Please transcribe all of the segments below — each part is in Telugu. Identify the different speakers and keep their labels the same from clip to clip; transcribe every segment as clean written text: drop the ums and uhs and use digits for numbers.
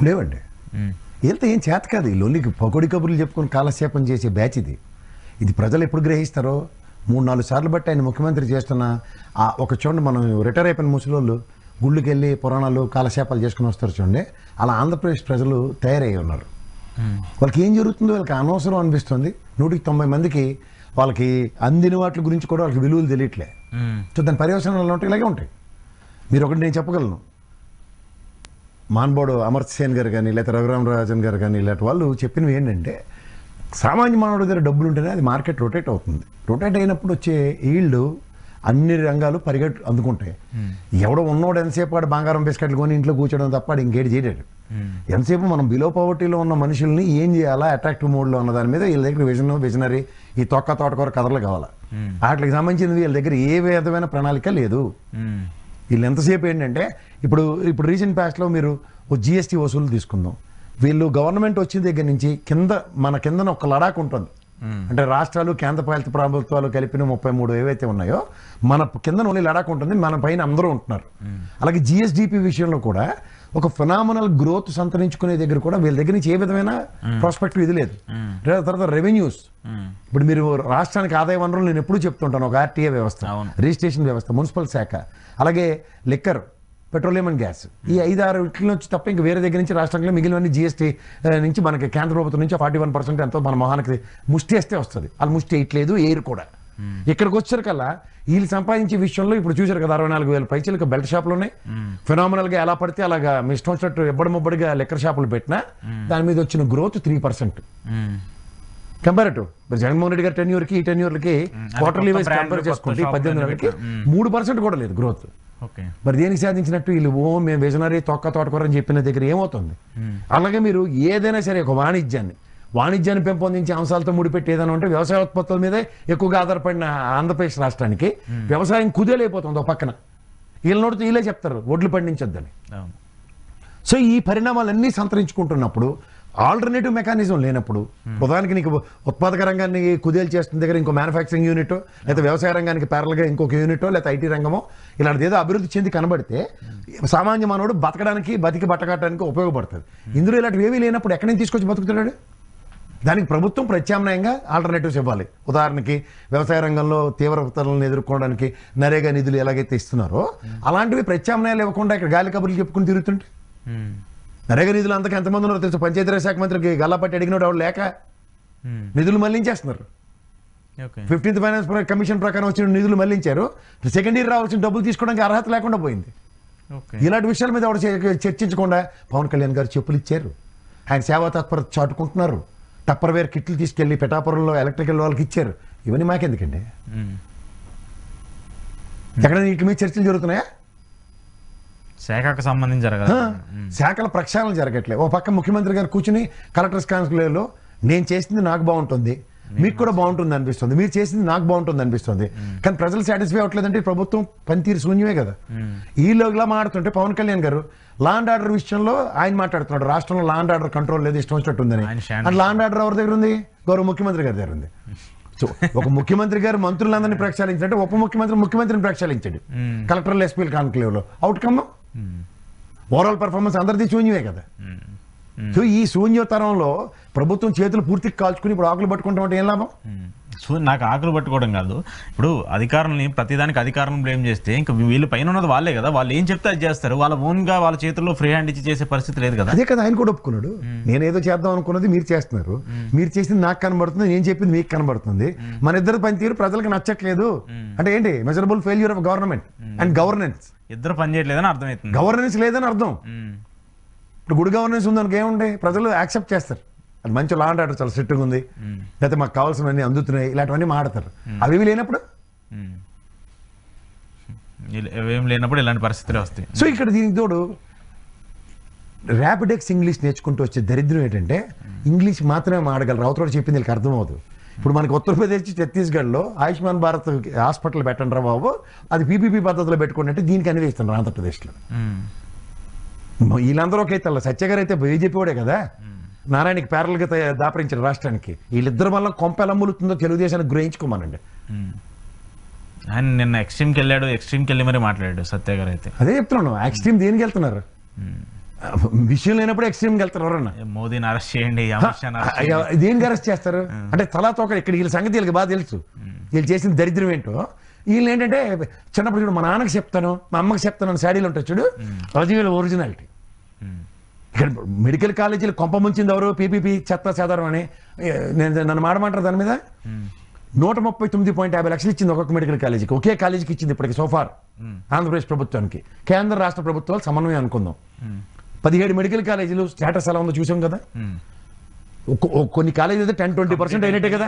Speaker 1: లేవండి. వెళ్తే ఏం చేత కాదు. ఈ లొల్లికి పకోడి కబుర్లు చెప్పుకొని కాలక్షేపం చేసే బ్యాచ్ ఇది. ఇది ప్రజలు ఎప్పుడు గ్రహిస్తారో 3-4 సార్లు బట్టి ఆయన ముఖ్యమంత్రి చేస్తున్న ఒక చూడండి, మనం రిటైర్ అయిపోయిన ముసలోళ్ళు గుళ్ళకి వెళ్ళి పురాణాలు కాలక్షేపాలు చేసుకుని వస్తారు చూడండి, అలా ఆంధ్రప్రదేశ్ ప్రజలు తయారయ్యి ఉన్నారు. వాళ్ళకి ఏం జరుగుతుందో వాళ్ళకి అనవసరం అనిపిస్తుంది. 190 మందికి వాళ్ళకి అందిన వాటి గురించి కూడా వాళ్ళకి విలువలు తెలియట్లే. సో దాని పర్యవసనాలు ఉంటాయి, ఇలాగే ఉంటాయి. మీరు ఒకటి నేను చెప్పగలను, మాన్బోడు అమర్త్ సేన్ గారు కానీ లేకపోతే రఘురామరాజన్ గారు కానీ ఇలాంటి వాళ్ళు చెప్పినవి ఏంటంటే, సామాన్య మానవుడి దగ్గర డబ్బులు ఉంటేనే అది మార్కెట్ రొటేట్ అవుతుంది. రొటేట్ అయినప్పుడు వచ్చే ఈల్డ్ అన్ని రంగాలు పరిగెట్టు అందుకుంటాయి. ఎవడో ఉన్నోడు ఎంతసేపు వాడు బంగారం బిస్కెట్లు కొని ఇంట్లో కూర్చోవడం తప్ప వాడు ఇంకేటి చేయలేడు. ఎంతసేపు మనం బిలో పవర్టీలో ఉన్న మనుషుల్ని ఏం చేయాలా అట్రాక్టివ్ మోడ్లో ఉన్న దాని మీద వీళ్ళ దగ్గర విజనరీ ఈ తోటకూర కథలు కావాలా. వాటికి సంబంధించింది వీళ్ళ దగ్గర ఏ విధమైన ప్రణాళిక లేదు. వీళ్ళు ఎంతసేపు ఏంటంటే, ఇప్పుడు రీసెంట్ పాస్ట్లో మీరు ఓ జిఎస్టీ వసూలు తీసుకుందాం. వీళ్ళు గవర్నమెంట్ వచ్చిన దగ్గర నుంచి మన కిందన ఒక లడాక్ ఉంటుంది. అంటే రాష్ట్రాలు కేంద్రపాలిత ప్రభుత్వాలు కలిపిన 33 ఏవైతే ఉన్నాయో మన కింద ఓన్లీ లడాక్ ఉంటుంది, మన పైన అందరూ ఉంటున్నారు. అలాగే జిఎస్డిపి విషయంలో కూడా ఒక ఫినామినల్ గ్రోత్ సంతరించుకునే దగ్గర కూడా వీళ్ళ దగ్గర నుంచి ఏ విధమైన ప్రాస్పెక్టివ్ ఇది లేదు. తర్వాత రెవెన్యూస్, ఇప్పుడు మీరు రాష్ట్రానికి ఆదాయ వనరులు నేను ఎప్పుడు చెప్తుంటాను, ఒక ఆర్టీఏ వ్యవస్థ, రిజిస్ట్రేషన్ వ్యవస్థ, మున్సిపల్ శాఖ, అలాగే లిక్కర్, పెట్రోలియం అండ్ గ్యాస్, ఈ 5-6 వీటిల నుంచి తప్ప ఇంకా వేరే దగ్గర నుంచి రాష్ట్రంలో మిగిలిన జిఎస్టీ నుంచి మనకి కేంద్ర ప్రభుత్వం నుంచి 41% ఎంతో మన మొహానికి ముష్టి వేస్తే వస్తుంది. వాళ్ళు ముష్టి వేయట్లేదు, ఎయిర్ కూడా. ఇక్కడికి వచ్చారికల్లా వీళ్ళు సంపాదించే విషయంలో ఇప్పుడు చూసారు కదా, 64,000 పైచీలకు బెల్ట్ షాపులు ఉన్నాయి. ఫినామినల్ గా ఎలా పడితే అలాగా మీ ఇష్టం వచ్చినట్టు ఎబ్బడిముబ్బడిగా లెక్కర్ షాపులు పెట్టినా దాని మీద వచ్చిన గ్రోత్ 3%. కంపారేటివ్ జగన్మోహన్ రెడ్డి గారి టెన్యూర్కి ఈ టెన్యూర్కి క్వార్టర్లీ వైజ్ కంపేర్ చేసుకుంటే 18 నెలలకి 3% కూడా లేదు గ్రోత్. మరి దేనికి సాధించినట్టు వీళ్ళు మేము విజనరీ తోటకూర అని చెప్పిన దగ్గర ఏమవుతుంది? అలాగే మీరు ఏదైనా సరే ఒక వాణిజ్యాన్ని పెంపొందించే అంశాలతో ముడిపెట్టి ఏదైనా ఉంటే వ్యవసాయ ఉత్పత్తుల మీదే ఎక్కువగా ఆధారపడిన ఆంధ్రప్రదేశ్ రాష్ట్రానికి వ్యవసాయం కుదేలైపోతుంది. ఒక పక్కన వీళ్ళ నోటితో వీళ్ళే చెప్తారు ఒడ్లు పండించొద్దని. సో ఈ పరిణామాలన్నీ సంతరించుకుంటున్నప్పుడు ఆల్టర్నేటివ్ మెకానిజం లేనప్పుడు, ఉదాహరణకి నీకు ఉత్పాదక రంగాన్ని కుదేలు చేస్తున్న దగ్గర ఇంకో మ్యానుఫ్యాక్చరింగ్ యూనిట్, లేదా వ్యవసాయ రంగానికి ప్యారల్గా ఇంకొక యూనిటో, లేదా ఐటీ రంగమో ఇలాంటిది ఏదో అభివృద్ధి చెంది కనబడితే సామాన్య మానవుడు బతికి బట్టకట్టడానికి ఉపయోగపడుతుంది. ఇందులో ఇలాంటివి ఏమీ లేనప్పుడు ఎక్కడి నుంచి తీసుకొచ్చి బతుకుతున్నాడు? దానికి ప్రభుత్వం ప్రత్యామ్నాయంగా ఆల్టర్నేటివ్స్ ఇవ్వాలి. ఉదాహరణకి వ్యవసాయ రంగంలో తీవ్ర విత్తనాలను ఎదుర్కోవడానికి నరేగా నిధులు ఎలాగైతే ఇస్తున్నారో అలాంటివి ప్రత్యామ్నాయాలు ఇవ్వకుండా ఇక్కడ గాలి కబుర్లు చెప్పుకుని తిరుగుతుంటే, నరేగా నిధులు అంతకు ఎంతమంది ఉన్నారో తెలుసు. పంచాయతీరాజ్ శాఖ మంత్రికి గల్లాపట్టి అడిగినోడు ఎవరు లేక నిధులు మళ్లించేస్తున్నారు. 15th ఫైనాన్స్ కమిషన్ ప్రకారం వచ్చిన నిధులు మళ్లించారు. సెకండ్ ఇయర్ రావాల్సిన డబ్బులు తీసుకోవడానికి అర్హత లేకుండా పోయింది. ఇలాంటి విషయాల మీద ఎవరు చర్చించకుండా పవన్ కళ్యాణ్ గారు చెప్పులు ఇచ్చారు. ఆయన సేవా తత్పరత చాటుకుంటున్నారు. టప్పర్వేర్ కిట్లు తీసుకెళ్లి పిఠాపురంలో ఎలక్ట్రికల్ వాళ్ళకి ఇచ్చారు. ఇవన్నీ మాకెందుకండి? ఎక్కడ వీటి మీద చర్చలు జరుగుతున్నాయా?
Speaker 2: శాఖకు సంబంధించి జరగదు.
Speaker 1: శాఖల ప్రక్షాళన జరగట్లేదు. ఓ పక్క ముఖ్యమంత్రి గారు కూర్చుని కలెక్టర్స్ కాన్క్లేవ్లో నేను చేసింది నాకు బాగుంటుంది, మీకు కూడా బాగుంటుంది అనిపిస్తుంది, మీరు చేసింది నాకు బాగుంటుంది అనిపిస్తుంది, కానీ ప్రజలు సాటిస్ఫై అవ్వట్లేదంటే ప్రభుత్వం పనితీరు శూన్యమే కదా. ఈ లోగా మాట్లాడుతుంటే పవన్ కళ్యాణ్ గారు లా అండ్ ఆర్డర్ విషయంలో ఆయన మాట్లాడుతున్నాడు, రాష్ట్రంలో లా అండ్ ఆర్డర్ కంట్రోల్ లేదు, ఇష్టం వచ్చినట్టు ఉందని. అండ్ లా అండ్ ఆర్డర్ ఎవరి దగ్గర ఉంది? గౌరవ ముఖ్యమంత్రి గారి దగ్గర ఉంది. సో ఒక ముఖ్యమంత్రి గారు మంత్రులందరినీ ప్రక్షాళించినట్టు ఉప ముఖ్యమంత్రిని ప్రక్షాళించాడు కలెక్టర్లు ఎస్పీల కాన్క్లేవ్లో. అవుట్కమ్ ఓవరాల్ పర్ఫార్మెన్స్ అందరిది శూన్యమే కదా. సో ఈ శూన్యతరంలో ప్రభుత్వం చేతులు పూర్తిగా కాల్చుకుని ఇప్పుడు ఆకులు పట్టుకుంటామంటే ఏం లాభం?
Speaker 2: నాకు ఆకులు పట్టుకోవడం కాదు, ఇప్పుడు అధికారులని ప్రతిదానికి అధికారులను బ్లేమ్ చేస్తే ఇంకా వీళ్ళు పైన ఉన్నది వాళ్ళే కదా, వాళ్ళు ఏం చెప్తే అది చేస్తారు. వాళ్ళ ఓన్ గా వాళ్ళ చేతుల్లో ఫ్రీ హ్యాండ్ ఇచ్చి చేసే పరిస్థితి లేదు కదా.
Speaker 1: అదే కదా ఆయన కూడా ఒప్పుకున్నాడు. నేనేదో చేద్దాం అనుకున్నది మీరు చేస్తున్నారు, మీరు చేసింది నాకు కనబడుతుంది, నేను చెప్పింది మీకు కనబడుతుంది, మన ఇద్దరు పనితీరు ప్రజలకు నచ్చట్లేదు అంటే ఏంటి? Measurable failure of government and governance.
Speaker 2: ఇద్దరు పని చేయట్లేదని అర్థమవుతుంది.
Speaker 1: గవర్నెన్స్ లేదని అర్థం. ఇప్పుడు గుడ్ గవర్నెన్స్ ఉందనుకో ఏముండే, ప్రజలు యాక్సెప్ట్ చేస్తారు, అది మంచి లా అండ్ ఆర్డర్ చాలా స్ట్రిక్ట్గా ఉంది, లేకపోతే మాకు కావాల్సినవన్నీ అందుతున్నాయి, ఇలాంటివన్నీ మాడతారు. అవి లేనప్పుడు
Speaker 2: ఏం లేనప్పుడు ఇలాంటి పరిస్థితులు వస్తాయి.
Speaker 1: సో ఇక్కడ దీనికి తోడు ర్యాపిడెక్స్ ఇంగ్లీష్ నేర్చుకుంటూ వచ్చే దరిద్రం ఏంటంటే ఇంగ్లీష్ మాత్రమే మాడగలరు. అవతల చెప్పింది వీళ్ళకి అర్థమవుతుంది. ఇప్పుడు మనకి ఉత్తరప్రదేశ్ ఛత్తీస్గఢ్లో ఆయుష్మాన్ భారత్ హాస్పిటల్ పెట్టండి రా బాబు, అది పీపీపీ పద్ధతిలో పెట్టుకోండి అంటే దీనికి అనివేస్తున్నారు ఆంధ్రప్రదేశ్లో. వీళ్ళందరూ ఒక అయితే సత్య గారు అయితే బీజేపీ వాడే కదా, నారాయణకి ప్యారల్గా దాపరించారు రాష్ట్రానికి. వీళ్ళిద్దరు వల్ల కొంప ఎలా ములుతుందో తెలుగుదేశానికి గ్రహించుకోమనండి.
Speaker 2: ఆయన నిన్న ఎక్స్ట్రీమ్కి వెళ్ళి మరి మాట్లాడాడు సత్య గారు అయితే.
Speaker 1: అదే చెప్తున్నాను, ఎక్స్ట్రీమ్ దేనికి వెళ్తున్నారు? విషయం లేనప్పుడు ఎక్స్ట్రీమ్కి వెళ్తారు ఎవరన్నా.
Speaker 2: మోదీని అరెస్ట్ చేయండి, అమిత్ షాని arrest చేయండి.
Speaker 1: దేనికి అరెస్ట్ చేస్తారు అంటే తలా తోక ఇక్కడ వీళ్ళ సంగతి వీళ్ళకి బాగా తెలుసు, వీళ్ళు చేసిన దరిద్రం ఏంటో. వీళ్ళు ఏంటంటే చిన్నప్పుడు చూడు మా నాన్నకి చెప్తాను మా అమ్మకి చెప్తాను అని శాడీలు ఉంటాయి చూడు, అది వీళ్ళ ఒరిజినాలిటీ. ఇక్కడ మెడికల్ కాలేజీలు కొంప ముంచింది ఎవరు, పీపీపీ చెత్త చెదారం అని నన్ను మాడమంటారు దాని మీద. 139.50 లక్షలు ఇచ్చింది ఒక్కొక్క మెడికల్ కాలేజీకి, ఒకే కాలేజీకి ఇచ్చింది ఇప్పటికి సోఫార్ ఆంధ్రప్రదేశ్ ప్రభుత్వానికి. కేంద్ర రాష్ట్ర ప్రభుత్వాలు సమన్వయం అనుకుందాం. 17 మెడికల్ కాలేజీలు స్టేటస్ ఎలా ఉందో చూసాం కదా. కొన్ని కాలేజీ అయితే 10-20% అయినట్టే కదా,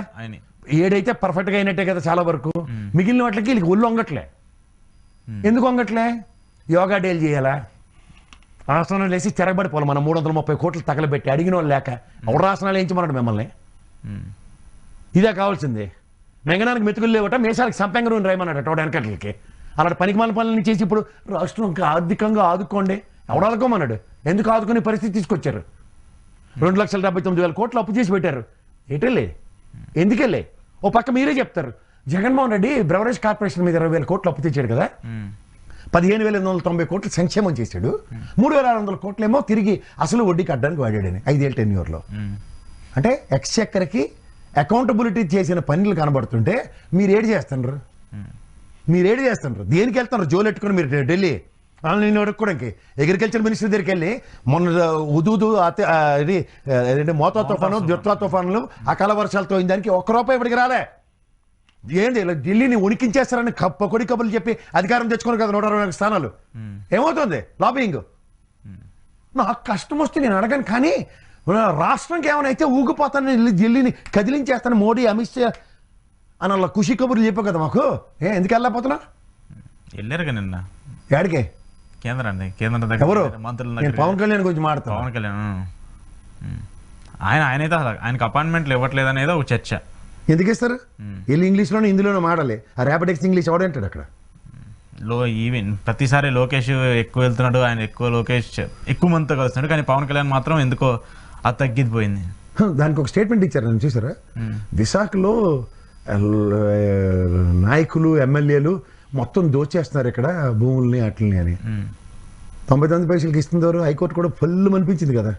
Speaker 1: 7 అయితే పర్ఫెక్ట్ గా అయినట్టే కదా చాలా వరకు. మిగిలిన వాటికి వీళ్ళకి ఒళ్ళు వంగట్లే. ఎందుకు వంగట్లే? యోగా డేలు చేయాలా, ఆసనాలు వేసి తిరగబడిపోవాలి. మనం 330 కోట్లు తగలబెట్టి అడిగిన వాళ్ళు లేక ఎవరు ఆసనాలు వేయించమన్నాడు మిమ్మల్ని. ఇదే కావాల్సింది. మెగనానికి మెతుకులు లేవట, మేషాలకు సంపెంగ నూనె రాయమన్నాడు టోడ వెనకట్లకి. అలాంటి పనికిమాల పనులని చేసి ఇప్పుడు రాష్ట్రం ఆర్థికంగా ఆదుకోండి ఎవడు ఆదుకోమన్నాడు. ఎందుకు ఆదుకునే పరిస్థితి తీసుకొచ్చారు? 2,79,000 కోట్లు అప్పు చేసి పెట్టారు. ఎటెళ్ళే ఎందుకెళ్ళే? ఓ పక్క మీరే చెప్తారు జగన్మోహన్ రెడ్డి బ్రెవరేజ్ కార్పొరేషన్ మీద 20,000 కోట్లు అప్పు తెచ్చాడు కదా, 15,890 కోట్లు సంక్షేమం చేశాడు, 3,600 కోట్లేమో తిరిగి అసలు వడ్డీకి అడ్డానికి వాడాడని 5 ఏళ్ళ టెన్యూర్లో. అంటే ఎక్స్చెక్కర్కి అకౌంటబిలిటీ చేసిన పనులు కనబడుతుంటే మీరేడు చేస్తున్నారు? మీరేడు చేస్తున్నారు? దేనికి వెళ్తున్నారు జోలెట్టుకుని మీరు ఢిల్లీ? నేను అడుక్కోవడానికి అగ్రికల్చర్ మినిస్టర్ దగ్గరికి వెళ్ళి మొన్న ఇది మోతా తుఫాను దిత్వా తుఫానులు అకాల వర్షాలతో దానికి ₹1 ఇప్పటికి రాలే. ఏంది ఢిల్లీని ఉనికించేస్తారని పొడి కబుర్లు చెప్పి అధికారం తెచ్చుకున్నారు కదా 124 స్థానాలు. ఏమవుతుంది లాబింగ్? నాకు కష్టం వస్తే నేను అడగను, కానీ రాష్ట్రంకి ఏమైనా అయితే ఊగిపోతాను, ఢిల్లీని కదిలించేస్తాను మోడీ అమిత్ షా అని అలా ఖుషి కబుర్లు చెప్పావు కదా మాకు. ఎందుకు వెళ్ళకపోతున్నా?
Speaker 2: వెళ్ళారుగా నిన్న
Speaker 1: ఏడికే?
Speaker 2: కేంద్రాన్ని కేంద్రం దగ్గర
Speaker 1: ఎవరు?
Speaker 2: మంత్రుల
Speaker 1: నేను పవన్ కళ్యాణ్ గురించి మాట్లాడతాను.
Speaker 2: పవన్ కళ్యాణ్ ఆయనైతే ఆయనకు అపాయింట్మెంట్లు ఇవ్వట్లేదు అనేది ఒక చర్చ.
Speaker 1: ఎందుకు ఇస్తారు? వీళ్ళు ఇంగ్లీష్లోనే హిందీలోనే మాడాలి. ఆ ర్యాపిడెక్స్ ఇంగ్లీష్ ఎవడంటాడు అక్కడ?
Speaker 2: ఈవెన్ ప్రతిసారి లోకేష్ ఎక్కువ వెళ్తున్నాడు, ఆయన లోకేష్ ఎక్కువ మందితో కలుస్తున్నాడు, కానీ పవన్ కళ్యాణ్ మాత్రం ఎందుకో అది తగ్గిపోయింది.
Speaker 1: దానికి ఒక స్టేట్మెంట్ ఇచ్చారు, నేను చూసారా? విశాఖలో నాయకులు ఎమ్మెల్యేలు మొత్తం దోచేస్తున్నారు ఇక్కడ భూముల్ని అట్లని అని. 99 పైసలకి ఇస్తున్నారు. హైకోర్టు కూడా ఫుల్ అనిపించింది కదా,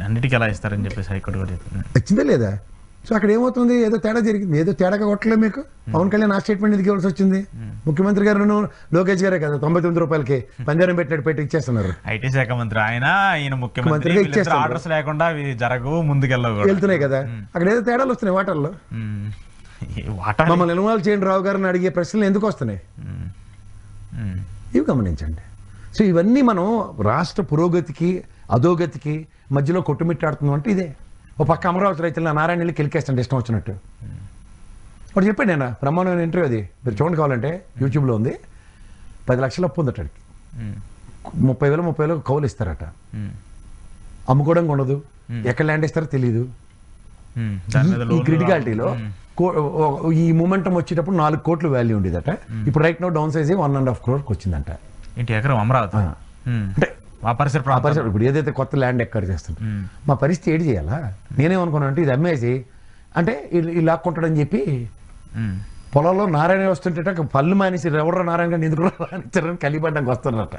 Speaker 2: అన్నిటికీ ఎలా ఇస్తారని చెప్పేసి హైకోర్టు కూడా చెప్పింది.
Speaker 1: వచ్చిందా లేదా? సో అక్కడ ఏమవుతుంది? ఏదో తేడా జరిగింది, ఏదో తేడాగా కొట్టలేదు మీకు. పవన్ కళ్యాణ్ ఆ స్టేట్మెంట్ ఎందుకు ఇవ్వాల్సి వచ్చింది? ముఖ్యమంత్రి గారు లోకేష్ గారే కదా ₹99 పంజారం పెట్టి ఇచ్చేస్తున్నారు.
Speaker 2: ఐటీ శాఖ మంత్రి ఈయన ముఖ్యమంత్రి ఆర్డర్స్ లేకుండా జరగవు, ముందుకెళ్ళవు,
Speaker 1: వెళ్తున్నాయి కదా. అక్కడ ఏదో తేడాలు వస్తున్నాయి వాటర్లో. మమ్మల్ని ఇన్వాల్వ్ చేయండి రావు గారిని అడిగే ప్రశ్నలు ఎందుకు వస్తున్నాయి ఇవి గమనించండి. సో ఇవన్నీ మనం రాష్ట్ర పురోగతికి అధోగతికి మధ్యలో కొట్టుమిట్టాడుతున్నాం అంటే ఇదే. ఓ పక్క అమరావతి రైతులు నారాయణ వెళ్ళి కెలికేస్తాండి ఇష్టం వచ్చినట్టు. ఒకటి చెప్పాడు నేను బ్రహ్మాండమైన ఇంటర్వ్యూ, అది మీరు చూడండి కావాలంటే యూట్యూబ్లో ఉంది. 10 లక్షలు అప్పు ఉందట, 30,000 కౌలు ఇస్తారట, అమ్ముకోవడం ఉండదు, ఎక్కడ ల్యాండ్ ఇస్తారో తెలియదు. ఈ క్రిటికాలిటీలో ఈ మూమెంటం వచ్చేటప్పుడు 4 కోట్లు వాల్యూ ఉండేదట. ఇప్పుడు right now downsize 1.5 crore వచ్చిందంట.
Speaker 2: ఇంటి ఎకరం అమరావతి అంటే
Speaker 1: ఇప్పుడు ఏదైతే కొత్త ల్యాండ్ ఎక్కడ చేస్తుంది మా పరిస్థితి ఏడు చేయాలా? నేనేమనుకున్నాను అంటే ఇది అమ్మేసి అంటే ఇలా లాక్కుంటాడని చెప్పి పొలంలో నారాయణ వస్తుంటే పళ్ళు మానేసి ఎవరో నారాయణ గారిని ఎందుకు రానిచ్చారని కలిపడ్డానికి వస్తున్నారట.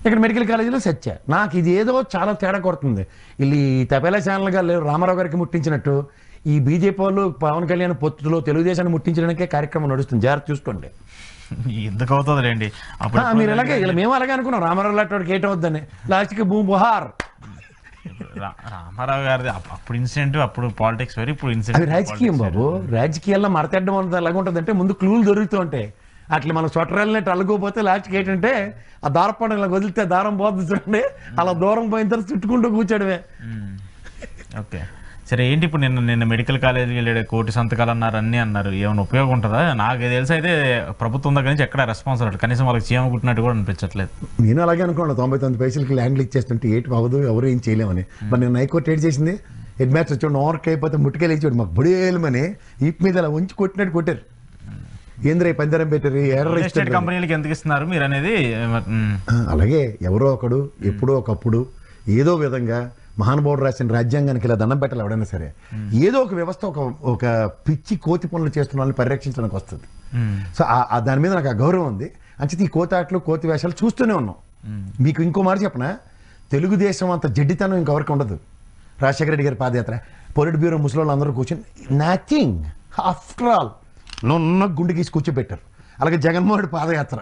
Speaker 1: ఇక్కడ మెడికల్ కాలేజీలో సచ్చా. నాకు ఇది ఏదో చాలా తేడా కొడుతుంది. వీళ్ళు ఈ తపేలా ఛానల్గా రామారావు గారికి ముట్టించినట్టు ఈ బీజేపీ వాళ్ళు పవన్ కళ్యాణ్ పొత్తులో తెలుగుదేశాన్ని ముట్టించడానికే కార్యక్రమం నడుస్తుంది. జాగ్రత్త చూసుకోండి.
Speaker 2: ఎందుకు అవుతుందిలేండి.
Speaker 1: మీరు ఎలాగే ఇలా మేము అలాగే అనుకున్నాం రామారావు లాంటి ఏటవుద్దని. లాస్ట్కి భూమి బుహార్.
Speaker 2: రామారావు గారిది అప్పుడు ఇన్సిడెంట్, అప్పుడు పాలిటిక్స్ వేరు, ఇప్పుడు ఇన్సిడెంట్
Speaker 1: రాజకీయం బాబు. రాజకీయాల్లో మరతెడ్డం అంతా ఎలాగ ఉంటుందంటే ముందు క్లూలు దొరుకుతూ ఉంటాయి. అట్లా మనం చొట్టరాలన్నట్టు అల్లుకోపోతే లాస్ట్కి ఏంటంటే ఆ దారపడం ఇలా వదిలితే దారం పోతుంది చూడండి, అలా దూరం పోయిన తర్వాత చుట్టుకుంటూ కూర్చోడమే.
Speaker 2: ఓకే సరే, ఏంటి ఇప్పుడు నిన్న మెడికల్ కాలేజీకి వెళ్ళాడు, 1 కోటి సంతకాలు అన్నారు, అన్నీ అన్నారు. ఏమైనా ఉపయోగం ఉంటుందా? నాకు తెలిసి అయితే ప్రభుత్వం దగ్గర నుంచి ఎక్కడ రెస్పాన్స్ అవ్వదు, కనీసం వాళ్ళకి చీమ కుట్టినట్టు కూడా అనిపించట్లేదు.
Speaker 1: నేను అలాగే అనుకున్నాను 99 పైసలకి ల్యాండ్లు ఇచ్చేస్తుంటే ఏటి అవ్వదు, ఎవరు ఏం చేయలేమని. మరి నేను హైకోర్టు ఏడు చేసింది, హెడ్ మ్యాచ్ వచ్చాడు నోవర్కి అయిపోతే ముట్టుకెళ్ళి ఇచ్చాడు మాకు బుడేలమని ఈప్ మీద అలా ఉంచి కొట్టినట్టు కొట్టారు. ఏంద్ర పందరం పెట్టారు,
Speaker 2: ఎర్ర కంపెనీలకి ఎందుకు ఇస్తున్నారు మీరు అనేది.
Speaker 1: అలాగే ఎవరో ఒకడు ఎప్పుడో ఒకప్పుడు ఏదో విధంగా మహానుభావుడు రాసిన రాజ్యాంగానికి ఇలా దండం పెట్టాలి ఎవడైనా సరే. ఏదో ఒక వ్యవస్థ ఒక పిచ్చి కోతి పనులు చేస్తున్న వాళ్ళని పరిరక్షించడానికి వస్తుంది. సో దాని మీద నాకు ఆ గౌరవం ఉంది. అంచేత ఈ కోతాట్లు కోతి వేషాలు చూస్తూనే ఉన్నాం. మీకు ఇంకో మాట చెప్పనా, తెలుగుదేశం అంత జడ్డితనం ఇంకెవరికి ఉండదు. రాజశేఖర రెడ్డి గారి పాదయాత్ర, పొలిట్ బ్యూరో ముసలోళ్ళు అందరూ కూర్చొని నథింగ్ ఆఫ్టర్ ఆల్ నున్న గుండె గీసి కూర్చోబెట్టారు. అలాగే జగన్మోహన్ రెడ్డి పాదయాత్ర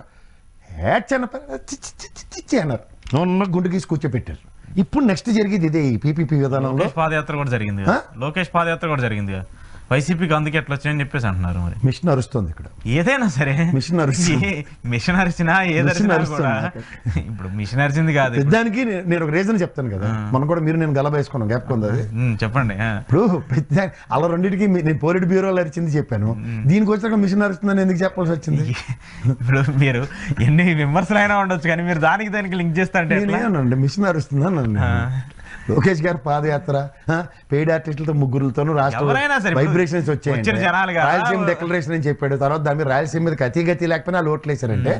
Speaker 1: అన్నారు, నున్న గుండె గీసి కూర్చోబెట్టారు. ఇప్పుడు నెక్స్ట్ జరిగేది ఇదే ఈ పీపీపీ విధానంలో.
Speaker 2: లోకేష్ పాదయాత్ర కూడా జరిగింది కదా. లోకేష్ పాదయాత్ర కూడా జరిగింది కదా. వైసీపీకి అందుకే ఎట్లా వచ్చాయని చెప్పేసి అంటున్నారు. మరి
Speaker 1: మిషన్ అరుస్తుంది ఇక్కడ,
Speaker 2: ఏదైనా సరే
Speaker 1: మిషన్ అరుస్తుంది.
Speaker 2: మిషన్ అరిచినా ఏదరిచినా కూడా ఇప్పుడు మిషన్ అరిచింది కాదు.
Speaker 1: దానికి నేను ఒక రీజన్ చెప్తాను కదా, మనం కూడా మీరు నేను గలబ వేసుకున్నాం, జ్ఞాపకం అది.
Speaker 2: చెప్పండి.
Speaker 1: ఇప్పుడు అలా రెండింటికి నేను పోలిట్ బ్యూరోలు అరిచింది చెప్పాను, దీనికి వచ్చాక మిషన్ అరుస్తుందని ఎందుకు చెప్పాల్సి వచ్చింది?
Speaker 2: ఇప్పుడు మీరు ఎన్ని విమర్శలు అయినా ఉండొచ్చు కానీ మీరు దానికి లింక్ చేస్తా అంటే
Speaker 1: మిషన్ అరుస్తుందని నన్ను. లోకేష్ గారి పాదయాత్ర పెయిడ్ ఆర్టిస్టులతో ముగ్గురులతోనూ రాష్ట్ర వైబ్రేషన్స్ వచ్చాయి. రాయలసీమ డిక్లరేషన్ అని చెప్పాడు, తర్వాత దాని మీద రాయలసీమ మీద గతి లేకపోయినా వాళ్ళు ఓట్లు వేశారంటే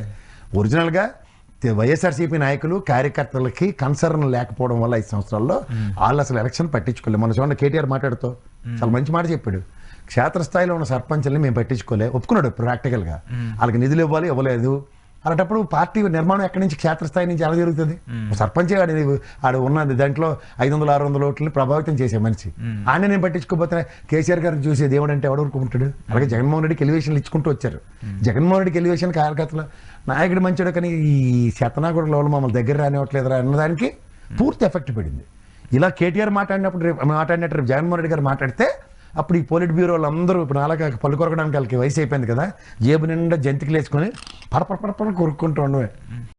Speaker 1: ఒరిజినల్ గా వైఎస్ఆర్సీపీ నాయకులు కార్యకర్తలకి కన్సర్న్ లేకపోవడం వల్ల 5 సంవత్సరాల్లో వాళ్ళు అసలు ఎలక్షన్ పట్టించుకోలేదు. మన చూడండి కేటీఆర్ మాట్లాడుతూ చాలా మంచి మాట చెప్పాడు, క్షేత్రస్థాయిలో ఉన్న సర్పంచ్ని మేము పట్టించుకోలే, ఒప్పుకున్నాడు ప్రాక్టికల్ గా. వాళ్ళకి నిధులు ఇవ్వలేదు. అలాంటప్పుడు పార్టీ నిర్మాణం ఎక్కడి నుంచి క్షేత్రస్థాయి నుంచి ఎలా జరుగుతుంది? సర్పంచే ఆడు ఉన్నది దాంట్లో 500-600 ఓట్లని ప్రభావితం చేసే మనిషి. ఆయన నేను పట్టించుకోకపోతే కేసీఆర్ గారిని చూసి దేవుడు అంటే ఎవడు ఊరుకుంటాడు? అలాగే జగన్మోహన్ రెడ్డికి ఎలివేషన్లు ఇచ్చుకుంటూ వచ్చారు. జగన్మోహన్ రెడ్డికి ఎలివేషన్ కార్యకర్తలు నాయకుడు మంచిడు కానీ ఈ శతనాగుడు లోపల మమ్మల్ని దగ్గర రానివ్వట్లేదురా అన్నదానికి పూర్తి ఎఫెక్ట్ పడింది. ఇలా కేటీఆర్ మాట్లాడినప్పుడు రేపు జగన్మోహన్ రెడ్డి గారు మాట్లాడితే అప్పుడు ఈ పోలిట్ బ్యూరోలు అందరూ ఇప్పుడు అలాగే పళ్ళు కొరకడానికి వాళ్ళకి వయసు అయిపోయింది కదా, జేబు నిండా జంతికలు వేసుకొని పడపడ కొరుక్కుంటూ ఉండవే.